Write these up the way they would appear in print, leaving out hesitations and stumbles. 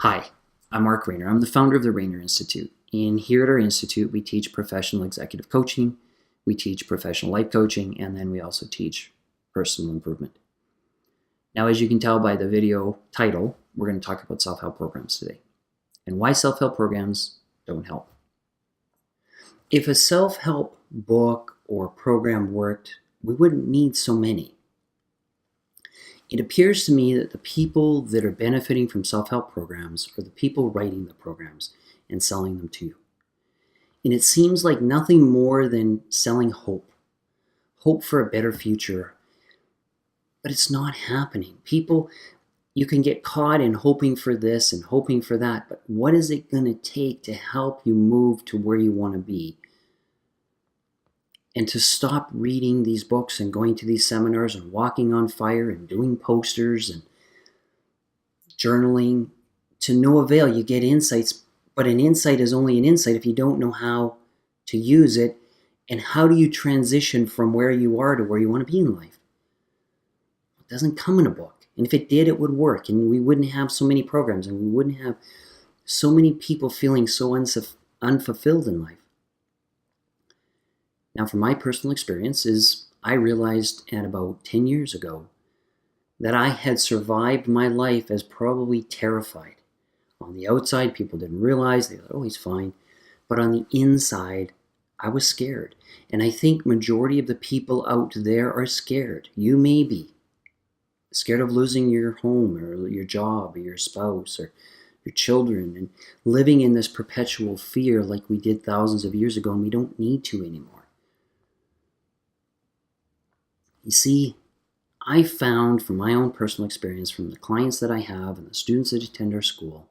Hi, I'm Mark Rayner. I'm the founder of the Rayner Institute. And here at our institute, we teach professional executive coaching, we teach professional life coaching, and then we also teach personal improvement. Now, as you can tell by the video title, we're going to talk about self-help programs today and why self-help programs don't help. If a self-help book or program worked, we wouldn't need so many. It appears to me that the people that are benefiting from self-help programs are the people writing the programs and selling them to you. And it seems like nothing more than selling hope for a better future. But it's not happening. People, you can get caught in hoping for this and hoping for that, but what is it going to take to help you move to where you want to be? And to stop reading these books and going to these seminars and walking on fire and doing posters and journaling, to no avail. You get insights, but an insight is only an insight if you don't know how to use it. And how do you transition from where you are to where you want to be in life? It doesn't come in a book. And if it did, it would work. And we wouldn't have so many programs and we wouldn't have so many people feeling so unfulfilled in life. Now, from my personal experience is I realized at about 10 years ago that I had survived my life as probably terrified. On the outside, people didn't realize. They thought, oh, he's fine. But on the inside, I was scared. And I think majority of the people out there are scared. You may be scared of losing your home or your job or your spouse or your children and living in this perpetual fear like we did thousands of years ago, and we don't need to anymore. You see, I found from my own personal experience, from the clients that I have and the students that attend our school,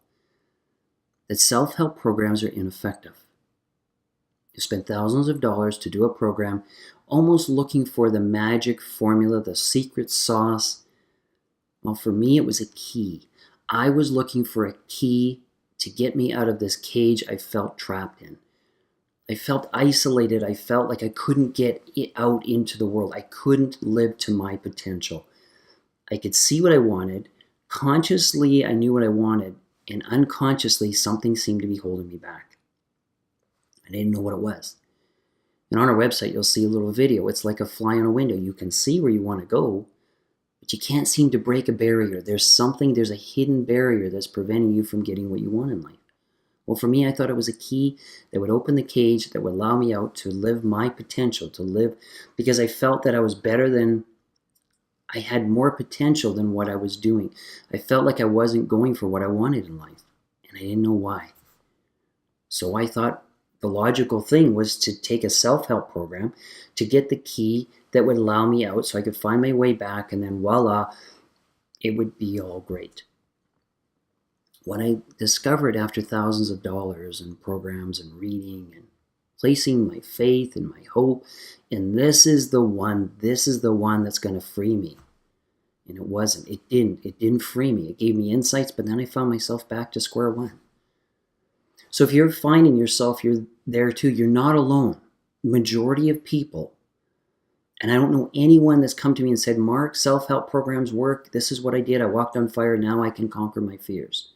that self-help programs are ineffective. You spend thousands of dollars to do a program almost looking for the magic formula, the secret sauce. Well, for me, it was a key. I was looking for a key to get me out of this cage I felt trapped in. I felt isolated. I felt like I couldn't get it out into the world. I couldn't live to my potential. I could see what I wanted. Consciously, I knew what I wanted. And unconsciously, something seemed to be holding me back. I didn't know what it was. And on our website, you'll see a little video. It's like a fly on a window. You can see where you want to go, but you can't seem to break a barrier. There's a hidden barrier that's preventing you from getting what you want in life. Well, for me, I thought it was a key that would open the cage, that would allow me out to live my potential, to live, because I felt that I was better than, I had more potential than what I was doing. I felt like I wasn't going for what I wanted in life, and I didn't know why. So I thought the logical thing was to take a self-help program to get the key that would allow me out so I could find my way back, and then voila, it would be all great. What I discovered after thousands of dollars in programs and reading and placing my faith and my hope, and this is the one that's going to free me. And it wasn't. It didn't free me. It gave me insights, but then I found myself back to square one. So if you're finding yourself, you're there too, you're not alone. Majority of people, and I don't know anyone that's come to me and said, Mark, self-help programs work. This is what I did. I walked on fire. Now I can conquer my fears.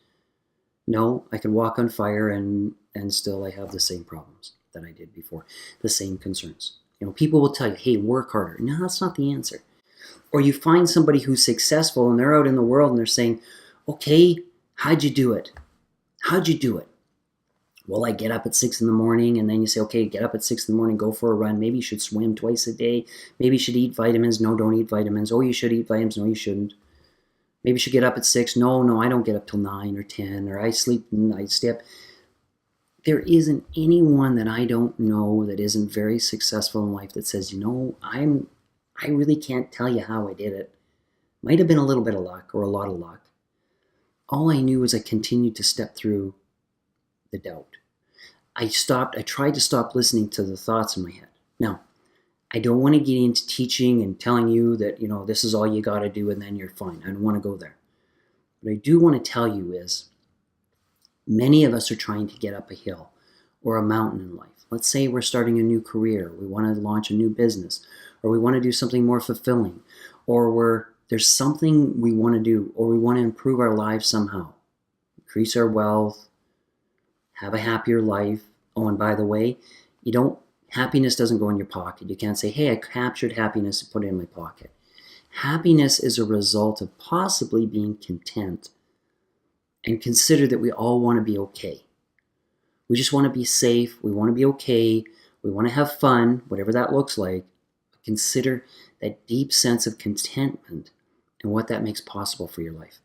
No, I can walk on fire and still I have the same problems that I did before, the same concerns. People will tell you, hey, work harder. No, that's not the answer. Or you find somebody who's successful and they're out in the world and they're saying, okay, how'd you do it? How'd you do it? Well, I get up at 6 a.m. and then you say, okay, get up at 6 a.m, go for a run. Maybe you should swim twice a day. Maybe you should eat vitamins. No, don't eat vitamins. Oh, you should eat vitamins. No, you shouldn't. Maybe you should get up at 6. No, I don't get up till 9 or 10, or I sleep and I stay up. There isn't anyone that I don't know that isn't very successful in life that says, I really can't tell you how I did it. Might have been a little bit of luck or a lot of luck. All I knew is I continued to step through the doubt. I tried to stop listening to the thoughts in my head. Now, I don't want to get into teaching and telling you that, this is all you got to do and then you're fine. I don't want to go there. What I do want to tell you is many of us are trying to get up a hill or a mountain in life. Let's say we're starting a new career. We want to launch a new business, or we want to do something more fulfilling, or there's something we want to do, or we want to improve our lives somehow. increase our wealth, have a happier life. Oh, and by the way, happiness doesn't go in your pocket. You can't say, hey, I captured happiness and put it in my pocket. Happiness is a result of possibly being content. And consider that we all want to be okay. We just want to be safe. We want to be okay. We want to have fun, whatever that looks like. But consider that deep sense of contentment and what that makes possible for your life.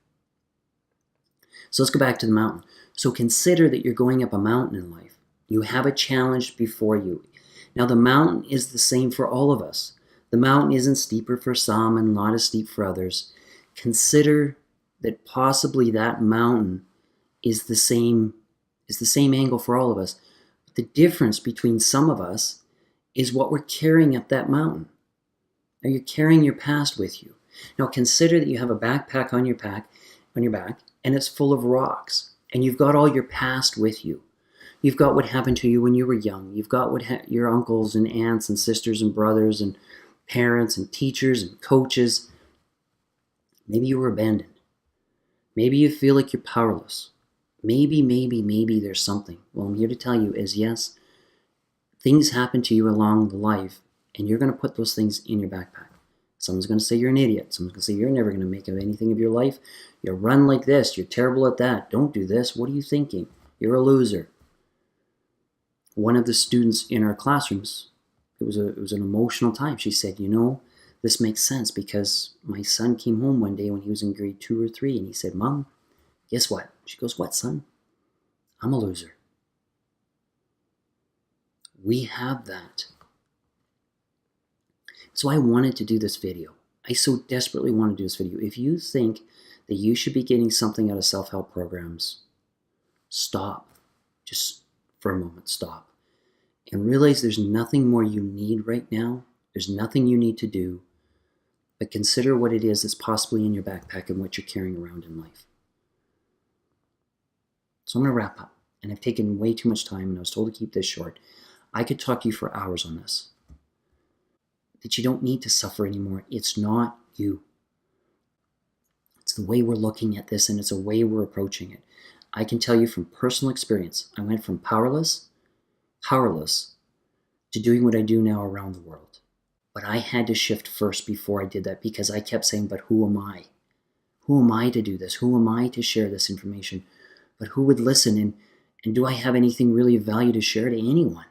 So let's go back to the mountain. So consider that you're going up a mountain in life. You have a challenge before you. Now the mountain is the same for all of us. The mountain isn't steeper for some and not as steep for others. Consider that possibly that mountain is the same angle for all of us. But the difference between some of us is what we're carrying up that mountain. Now you're carrying your past with you. Now consider that you have a backpack on your back, and it's full of rocks, and you've got all your past with you. You've got what happened to you when you were young. You've got your uncles and aunts and sisters and brothers and parents and teachers and coaches. Maybe you were abandoned. Maybe you feel like you're powerless. Maybe there's something. Well, I'm here to tell you is yes, things happen to you along the life, and you're going to put those things in your backpack. Someone's going to say you're an idiot. Someone's going to say you're never going to make anything of your life. You run like this. You're terrible at that. Don't do this. What are you thinking? You're a loser. One of the students in our classrooms, it was an emotional time. She said, this makes sense because my son came home one day when he was in grade 2 or 3, and he said, Mom, guess what? She goes, what, son? I'm a loser. We have that. So I wanted to do this video. I so desperately want to do this video. If you think that you should be getting something out of self-help programs, stop. Just for a moment, stop. And realize there's nothing more you need right now. There's nothing you need to do. But consider what it is that's possibly in your backpack and what you're carrying around in life. So I'm going to wrap up. And I've taken way too much time, and I was told to keep this short. I could talk to you for hours on this. That you don't need to suffer anymore. It's not you. It's the way we're looking at this, and it's a way we're approaching it. I can tell you from personal experience, I went from powerless to doing what I do now around the world. But I had to shift first before I did that, because I kept saying, but who am I? Who am I to do this? Who am I to share this information? But who would listen? And do I have anything really of value to share to anyone?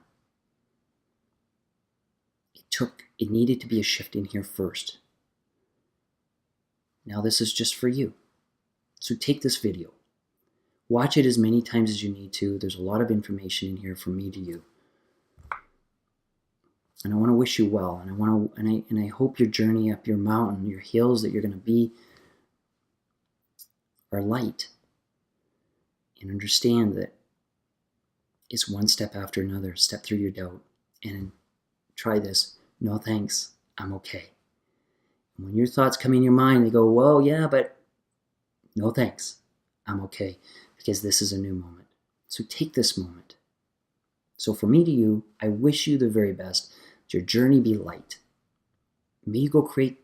It needed to be a shift in here first. Now this is just for you. So take this video. Watch it as many times as you need to. There's a lot of information in here from me to you. And I want to wish you well. And I hope your journey up your mountain, your hills that you're going to be, are light. And understand that it's one step after another. Step through your doubt. And try this. No thanks. I'm okay. And when your thoughts come in your mind, they go, well, yeah, but no thanks. I'm okay. Because this is a new moment. So take this moment. So from me to you, I wish you the very best. That your journey be light. May you go create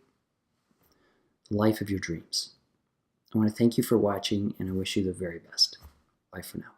the life of your dreams. I want to thank you for watching, and I wish you the very best. Bye for now.